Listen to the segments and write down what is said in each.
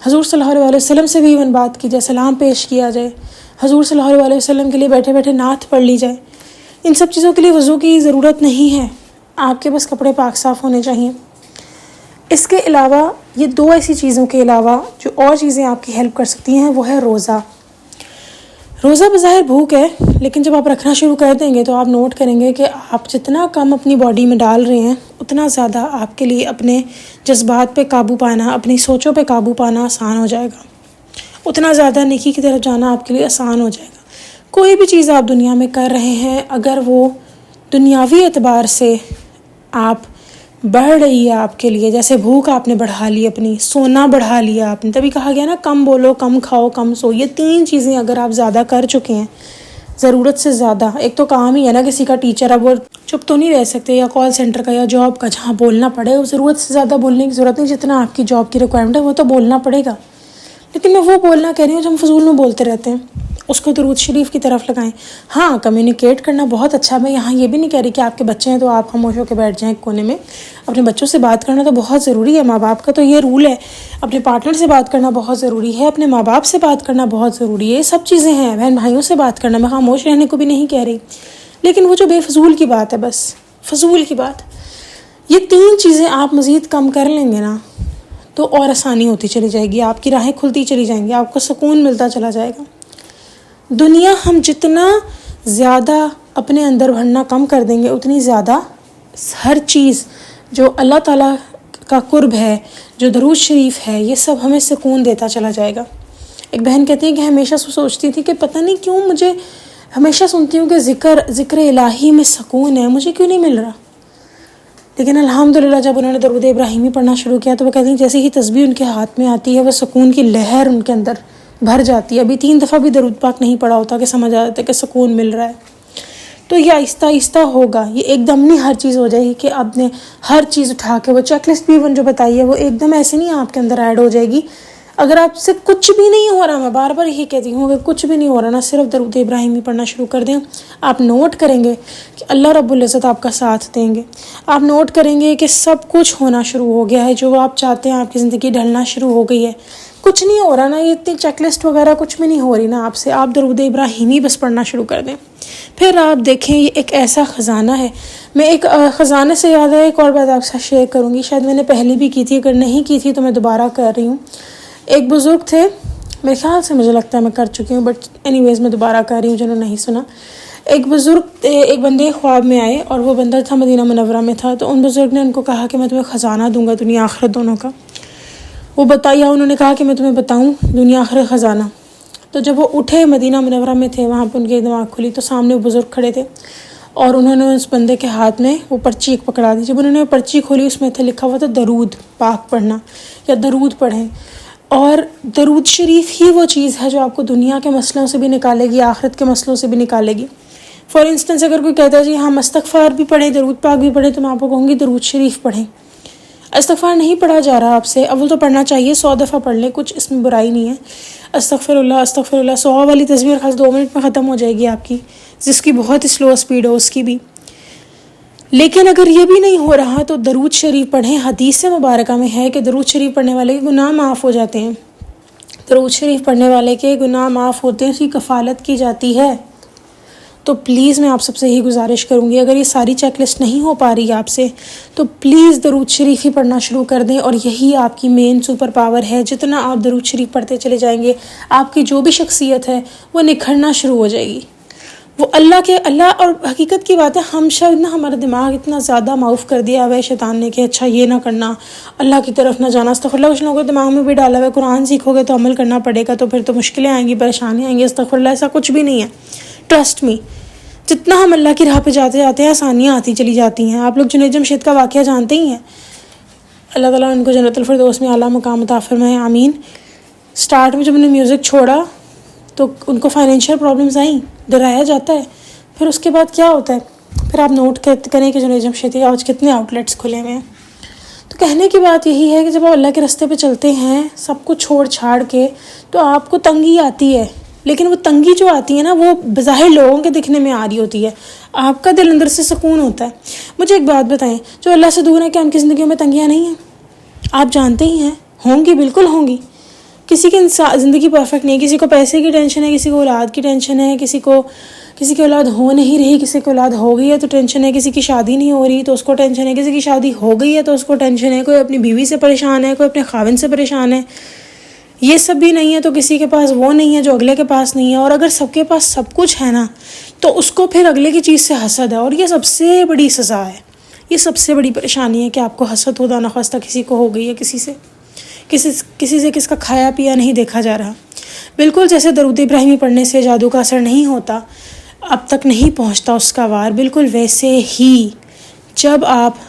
حضور صلی اللہ علیہ وسلم سے بھی ایون بات کی جائے، سلام پیش کیا جائے، حضور صلی اللہ علیہ وسلم کے لیے بیٹھے بیٹھے نعت پڑھ لی جائے. ان سب چیزوں کے لیے وضو کی ضرورت نہیں ہے، آپ کے بس کپڑے پاک صاف ہونے چاہیے. اس کے علاوہ یہ 2 ایسی چیزوں کے علاوہ جو اور چیزیں آپ کی ہیلپ کر سکتی ہیں وہ ہے روزہ. روزہ بظاہر بھوک ہے، لیکن جب آپ رکھنا شروع کر دیں گے تو آپ نوٹ کریں گے کہ آپ جتنا کم اپنی باڈی میں ڈال رہے ہیں اتنا زیادہ آپ کے لیے اپنے جذبات پہ قابو پانا، اپنی سوچوں پہ قابو پانا آسان ہو جائے گا، اتنا زیادہ نیکی کی طرف جانا آپ کے لیے آسان ہو جائے گا. کوئی بھی چیز آپ دنیا میں کر رہے ہیں اگر وہ دنیاوی اعتبار سے آپ بڑھ رہی ہے آپ کے لیے، جیسے بھوک آپ نے بڑھا لی، اپنی سونا بڑھا لیا آپ نے، تبھی کہا گیا نا کم بولو، کم کھاؤ، کم سو. یہ 3 چیزیں اگر آپ زیادہ کر چکے ہیں ضرورت سے زیادہ، ایک تو کام ہی ہے نا کسی کا ٹیچر، اب وہ چپ تو نہیں رہ سکتے، یا کال سینٹر کا یا جاب کا جہاں بولنا پڑے، وہ ضرورت سے زیادہ بولنے کی ضرورت نہیں، جتنا آپ کی جاب کی ریکوائرمنٹ ہے وہ تو بولنا پڑے گا. لیکن میں وہ بولنا کہہ رہی ہوں جو ہم فضول میں بولتے رہتے ہیں، اس کو درود شریف کی طرف لگائیں. ہاں کمیونیکیٹ کرنا بہت اچھا، میں یہاں یہ بھی نہیں کہہ رہی کہ آپ کے بچے ہیں تو آپ خاموش ہو کے بیٹھ جائیں ایک کونے میں. اپنے بچوں سے بات کرنا تو بہت ضروری ہے، ماں باپ کا تو یہ رول ہے. اپنے پارٹنر سے بات کرنا بہت ضروری ہے، اپنے ماں باپ سے بات کرنا بہت ضروری ہے، یہ سب چیزیں ہیں. بہن بھائیوں سے بات کرنا، میں خاموش رہنے کو بھی نہیں کہہ رہی، لیکن وہ جو بے فضول کی بات ہے، بس فضول کی بات، یہ 3 چیزیں آپ مزید کم کر لیں گے نا تو اور آسانی ہوتی چلی جائے گی، آپ کی راہیں کھلتی چلی جائیں گی، آپ کو سکون ملتا چلا جائے گا. دنیا ہم جتنا زیادہ اپنے اندر بھرنا کم کر دیں گے اتنی زیادہ ہر چیز جو اللہ تعالیٰ کا قرب ہے، جو درود شریف ہے، یہ سب ہمیں سکون دیتا چلا جائے گا. ایک بہن کہتی ہے کہ ہمیشہ سوچتی تھی کہ پتہ نہیں کیوں مجھے ہمیشہ سنتی ہوں کہ ذکر الہی میں سکون ہے، مجھے کیوں نہیں مل رہا. لیکن الحمدللہ جب انہوں نے درود ابراہیمی پڑھنا شروع کیا تو وہ کہتی ہیں جیسے ہی تسبیح ان کے ہاتھ میں آتی ہے وہ سکون کی لہر ان کے اندر بھر جاتی ہے. ابھی 3 دفعہ بھی درود پاک نہیں پڑھا ہوتا کہ سمجھ آ جاتا ہے کہ سکون مل رہا ہے. تو یہ آہستہ آہستہ ہوگا، یہ ایک دم نہیں ہر چیز ہو جائے گی کہ آپ نے ہر چیز اٹھا کے وہ چیک لسٹ بھی جو بتائی ہے وہ ایک دم ایسے نہیں آپ کے اندر ایڈ ہو جائے گی. اگر آپ سے کچھ بھی نہیں ہو رہا، میں بار بار یہی کہتی ہوں، اگر کچھ بھی نہیں ہو رہا نا، صرف درود ابراہیمی پڑھنا شروع کر دیں. آپ نوٹ کریں گے کہ اللہ رب العزت آپ کا ساتھ دیں گے. آپ نوٹ کریں گے کہ سب کچھ ہونا شروع ہو گیا ہے، جو آپ چاہتے ہیں آپ کی زندگی ڈھلنا شروع ہو گئی ہے. کچھ نہیں ہو رہا نا، یہ اتنی چیک لسٹ وغیرہ کچھ بھی نہیں ہو رہی نا آپ سے. آپ درود ابراہیمی بس پڑھنا شروع کر دیں، پھر آپ دیکھیں یہ ایک ایسا خزانہ ہے. میں ایک خزانے سے یاد ہے ایک اور بات آپ سے شیئر کروں گی، شاید میں نے پہلے بھی کی تھی، اگر نہیں کی تھی تو میں دوبارہ کر رہی ہوں. ایک بزرگ تھے، میرے خیال سے مجھے لگتا ہے میں کر چکی ہوں، بٹ اینی ویز میں دوبارہ کر رہی ہوں جنہوں نے نہیں سنا. ایک بزرگ ایک بندے خواب میں آئے اور وہ بندہ تھا مدینہ منورہ میں تھا. تو ان بزرگ نے ان کو کہا کہ میں تمہیں خزانہ دوں گا دنیا آخرت دونوں کا. وہ بتایا، انہوں نے کہا کہ میں تمہیں بتاؤں دنیا آخرت خزانہ. تو جب وہ اٹھے مدینہ منورہ میں تھے، وہاں پہ ان کی دماغ کھلی تو سامنے وہ بزرگ کھڑے تھے اور انہوں نے اس بندے کے ہاتھ میں وہ پرچی ایک پکڑا دی. جب انہوں نے وہ پرچی کھولی اس میں تھا لکھا ہوا تھا درود پاک پڑھنا یا درود پڑھیں. اور درود شریف ہی وہ چیز ہے جو آپ کو دنیا کے مسئلوں سے بھی نکالے گی، آخرت کے مسئلوں سے بھی نکالے گی. فار انسٹنس اگر کوئی کہتا ہے جی ہم استغفار بھی پڑھیں، درود پاک بھی پڑھیں، تو میں آپ کو کہوں گی درود شریف پڑھیں. استغفار نہیں پڑھا جا رہا آپ سے، اول تو پڑھنا چاہیے، 100 دفعہ پڑھ لیں، کچھ اس میں برائی نہیں ہے. استغفر اللہ 100 والی تصویر خاص 2 منٹ میں ختم ہو جائے گی آپ کی، جس کی بہت ہی سلو سپیڈ ہو اس کی بھی. لیکن اگر یہ بھی نہیں ہو رہا تو درود شریف پڑھیں. حدیث مبارکہ میں ہے کہ درود شریف پڑھنے والے کے گناہ معاف ہو جاتے ہیں. درود شریف پڑھنے والے کے گناہ معاف ہوتے ہیں، اس کی کفالت کی جاتی ہے. تو پلیز میں آپ سب سے یہی گزارش کروں گی، اگر یہ ساری چیک لسٹ نہیں ہو پا رہی آپ سے تو پلیز درود شریف ہی پڑھنا شروع کر دیں. اور یہی آپ کی مین سپر پاور ہے. جتنا آپ درود شریف پڑھتے چلے جائیں گے آپ کی جو بھی شخصیت ہے وہ نکھرنا شروع ہو جائے گی. وہ اللہ اور حقیقت کی بات ہے، ہم شاید نا ہمارا دماغ اتنا زیادہ معاف کر دیا ہوا ہے شیطان نے کہ اچھا یہ نہ کرنا، اللہ کی طرف نہ جانا. استغفر اللہ کچھ لوگوں کے دماغ میں بھی ڈالا ہوا ہے قرآن سیکھو گے تو عمل کرنا پڑے گا، تو پھر تو مشکلیں آئیں گی، پریشانیاں آئیں گی. استغفر اللہ، ایسا کچھ بھی نہیں ہے. ٹرسٹ می، جتنا ہم اللہ کی راہ پہ جاتے جاتے ہیں آسانیاں آتی چلی جاتی ہیں. آپ لوگ جنید جمشید کا واقعہ جانتے ہی ہیں، اللہ تعالیٰ ان کو جنت الفردوس میں اعلیٰ مقام عطا فرمائے، آمین. اسٹارٹ میں جب انہوں نے میوزک چھوڑا تو ان کو فائنینشیل پرابلمز آئیں، ڈرایا جاتا ہے. پھر اس کے بعد کیا ہوتا ہے، پھر آپ نوٹ کریں کہ جنید جمشید کے آج کتنے آؤٹ لیٹس کھلے ہوئے ہیں. تو کہنے کی بات یہی ہے کہ جب آپ اللہ کے راستے پہ چلتے ہیں سب کچھ چھوڑ چھاڑ کے تو آپ کو تنگی آتی ہے، لیکن وہ تنگی جو آتی ہے نا وہ بظاہر لوگوں کے دکھنے میں آ رہی ہوتی ہے، آپ کا دل اندر سے سکون ہوتا ہے. مجھے ایک بات بتائیں، جو اللہ سے دور ہے کیا ان کی زندگیوں میں تنگیاں نہیں ہیں؟ آپ جانتے ہی ہیں، ہوں گی، بالکل ہوں گی. کسی کی زندگی پرفیکٹ نہیں ہے. کسی کو پیسے کی ٹینشن ہے, کسی کو اولاد کی ٹینشن ہے, کسی کی اولاد ہو نہیں رہی, کسی کی اولاد ہو گئی ہے تو ٹینشن ہے, کسی کی شادی نہیں ہو رہی تو اس کو ٹینشن ہے, کسی کی شادی ہو گئی ہے تو اس کو ٹینشن ہے, کوئی اپنی بیوی سے پریشان ہے, کوئی اپنے خاوند سے پریشان ہے. یہ سب بھی نہیں ہے تو کسی کے پاس وہ نہیں ہے جو اگلے کے پاس نہیں ہے. اور اگر سب کے پاس سب کچھ ہے نا تو اس کو پھر اگلے کی چیز سے حسد ہے, اور یہ سب سے بڑی سزا ہے, یہ سب سے بڑی پریشانی ہے کہ آپ کو حسد خدا نخواستہ کسی کو ہو گئی ہے, کسی سے کس کا کھایا پیا نہیں دیکھا جا رہا. بالکل جیسے درود ابراہیمی پڑھنے سے جادو کا اثر نہیں ہوتا, اب تک نہیں پہنچتا اس کا وار, بالکل ویسے ہی جب آپ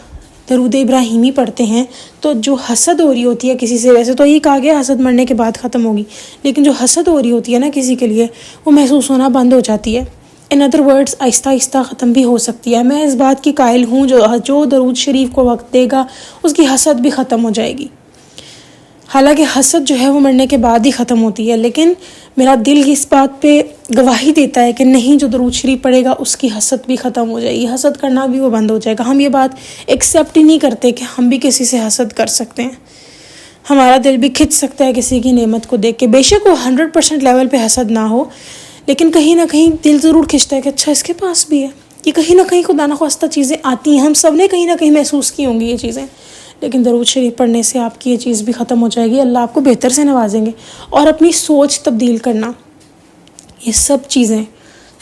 درود ابراہیمی پڑھتے ہیں تو جو حسد ہو رہی ہوتی ہے کسی سے, ویسے تو یہ کہا گیا حسد مرنے کے بعد ختم ہوگی, لیکن جو حسد ہو رہی ہوتی ہے نا کسی کے لیے, وہ محسوس ہونا بند ہو جاتی ہے. ان ادر ورڈز آہستہ آہستہ ختم بھی ہو سکتی ہے. میں اس بات کی قائل ہوں جو درود شریف کو وقت دے گا اس کی حسد بھی ختم ہو جائے گی. حالانکہ حسد جو ہے وہ مرنے کے بعد ہی ختم ہوتی ہے, لیکن میرا دل اس بات پہ گواہی دیتا ہے کہ نہیں, جو درود شریف پڑھے گا اس کی حسد بھی ختم ہو جائے گی, حسد کرنا بھی وہ بند ہو جائے گا. ہم یہ بات ایکسیپٹ ہی نہیں کرتے کہ ہم بھی کسی سے حسد کر سکتے ہیں. ہمارا دل بھی کھنچ سکتا ہے کسی کی نعمت کو دیکھ کے, بے شک وہ 100% لیول پہ حسد نہ ہو, لیکن کہیں نہ کہیں دل ضرور کھنچتا ہے کہ اچھا اس کے پاس بھی ہے. یہ کہیں نہ کہیں خدا نخواستہ چیزیں آتی ہیں, ہم سب نے کہیں نہ کہیں محسوس کی ہوں گی یہ چیزیں, لیکن درود شریف پڑھنے سے آپ کی یہ چیز بھی ختم ہو جائے گی. اللہ آپ کو بہتر سے نوازیں گے. اور اپنی سوچ تبدیل کرنا, یہ سب چیزیں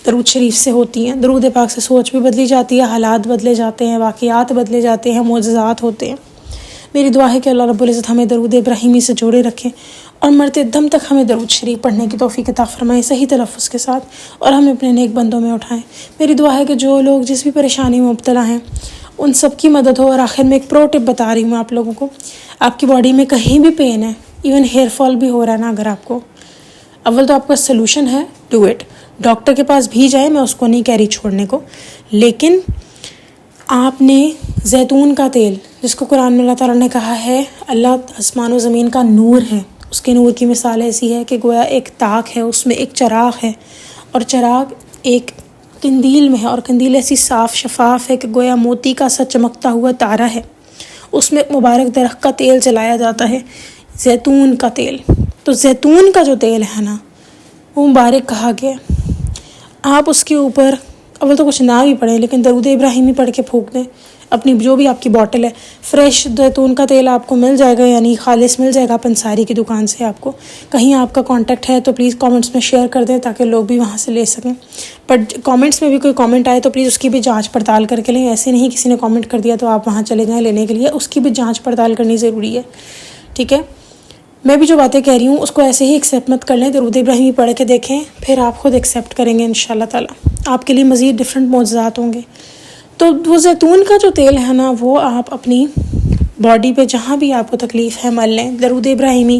درود شریف سے ہوتی ہیں. درود پاک سے سوچ بھی بدلی جاتی ہے, حالات بدلے جاتے ہیں, واقعات بدلے جاتے ہیں, معجزات ہوتے ہیں. میری دعا ہے کہ اللہ رب العزت ہمیں درود ابراہیمی سے جوڑے رکھیں اور مرتے دم تک ہمیں درود شریف پڑھنے کی توفیق عطا فرمائے صحیح تلفظ کے ساتھ, اور ہمیں اپنے نیک بندوں میں اٹھائیں. میری دعا ہے کہ جو لوگ جس بھی پریشانی میں مبتلا ہیں ان سب کی مدد ہو. اور آخر میں ایک پرو ٹپ بتا رہی ہوں آپ لوگوں کو, آپ کی باڈی میں کہیں بھی پین ہے, ایون ہیئر فال بھی ہو رہا ہے نا, اگر آپ کو, اول تو آپ کا سلوشن ہے ڈو اٹ, ڈاکٹر کے پاس بھی جائیں, میں اس کو نہیں کہہ رہی چھوڑنے کو, لیکن آپ نے زیتون کا تیل, جس کو قرآن میں اللہ تعالیٰ نے کہا ہے اللہ آسمان و زمین کا نور ہے, اس کے نور کی مثال ایسی ہے کہ گویا ایک تاک ہے, اس میں ایک چراغ ہے, اور چراغ ایک قندیل میں ہے, اور قندیل ایسی صاف شفاف ہے کہ گویا موتی کا سا چمکتا ہوا تارا ہے. اس میں مبارک درخت کا تیل جلایا جاتا ہے, زیتون کا تیل. تو زیتون کا جو تیل ہے نا وہ مبارک کہا گیا. آپ اس کے اوپر اول تو کچھ نہ بھی پڑھیں, لیکن درود ابراہیمی پڑھ کے پھونک دیں. اپنی جو بھی آپ کی باٹل ہے, فریش زیتون کا تیل آپ کو مل جائے گا, یعنی خالص مل جائے گا پنساری کی دکان سے. آپ کو کہیں آپ کا کانٹیکٹ ہے تو پلیز کامنٹس میں شیئر کر دیں تاکہ لوگ بھی وہاں سے لے سکیں. بٹ کامنٹس میں بھی کوئی کامنٹ آئے تو پلیز اس کی بھی جانچ پڑتال کر کے لیں. ایسے نہیں کسی نے کامنٹ کر دیا تو آپ وہاں چلے جائیں لینے کے لیے, اس کی بھی جانچ پڑتال کرنی ضروری ہے, ٹھیک ہے. میں بھی جو باتیں کہہ رہی ہوں اس کو ایسے ہی ایکسیپٹ مت کر لیں, درود ابراہیمی پڑھ کے دیکھیں, پھر آپ خود ایکسیپٹ کریں گے انشاءاللہ تعالیٰ. آپ کے لیے مزید ڈفرینٹ معجزات ہوں گے. تو وہ زیتون کا جو تیل ہے نا وہ آپ اپنی باڈی پہ جہاں بھی آپ کو تکلیف ہے مل لیں, درود ابراہیمی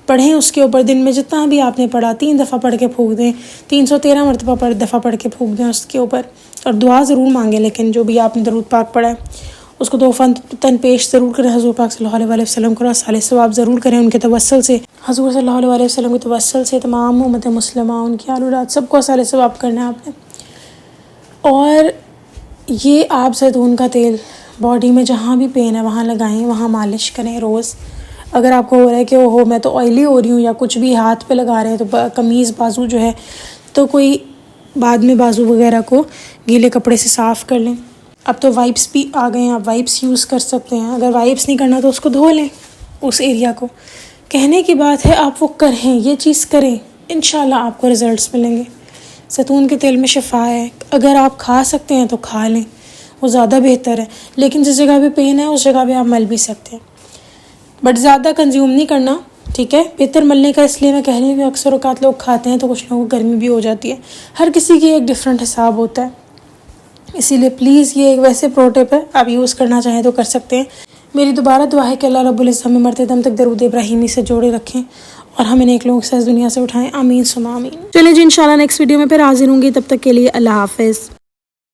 پڑھیں اس کے اوپر. دن میں جتنا بھی آپ نے پڑھا 3 دفعہ پڑھ کے پھونک دیں, 313 مرتبہ دفعہ پڑھ کے پھونک دیں اس کے اوپر, اور دعا ضرور مانگیں. لیکن جو بھی آپ نے درود پاک پڑھا ہے اس کو 2 تن پیش ضرور کریں حضور پاک صلی اللہ علیہ وسلم کو, صالح ثواب ضرور کریں ان کے توسل سے. حضور صلی اللہ علیہ وسلم کے توسل سے تمام امت مسلمہ, ان کی آل اولاد سب کو صالح ثواب کرنا ہے آپ نے. اور یہ آپ زیتون کا تیل باڈی میں جہاں بھی پین ہے وہاں لگائیں, وہاں مالش کریں روز. اگر آپ کو ہو رہا ہے کہ اوہو میں تو آئلی ہو رہی ہوں یا کچھ بھی ہاتھ پہ لگا رہے ہیں تو قمیض بازو جو ہے, تو کوئی بعد میں بازو وغیرہ کو گیلے کپڑے سے صاف کر لیں. اب تو وائپس بھی آ گئے ہیں, آپ وائپس یوز کر سکتے ہیں. اگر وائپس نہیں کرنا تو اس کو دھو لیں, اس ایریا کو. کہنے کی بات ہے آپ وہ کریں, یہ چیز کریں, انشاءاللہ آپ کو رزلٹس ملیں گے. زیتون کے تیل میں شفا ہے, اگر آپ کھا سکتے ہیں تو کھا لیں, وہ زیادہ بہتر ہے. لیکن جس جگہ پہ پین ہے اس جگہ پہ آپ مل بھی سکتے ہیں, بٹ زیادہ کنزیوم نہیں کرنا, ٹھیک ہے. بہتر ملنے کا اس لیے میں کہہ رہی ہوں کہ اکثر اوقات لوگ کھاتے ہیں تو کچھ لوگوں کو گرمی بھی ہو جاتی ہے. ہر کسی کی ایک ڈفرینٹ حساب ہوتا ہے, اسی لیے پلیز یہ ایک ویسے پرو ٹپ ہے, آپ یوز کرنا چاہیں تو کر سکتے ہیں. میری دوبارہ دعا ہے کہ اللہ رب العزت ہمیں مرتے دم تک درود ابراہیمی سے جوڑے رکھیں اور ہمیں نیک لوگوں سے اس دنیا سے اٹھائیں. آمین ثم آمین. چلیں جی, انشاءاللہ نیکسٹ ویڈیو میں پھر حاضر ہوں گی. تب تک کے لیے اللہ حافظ.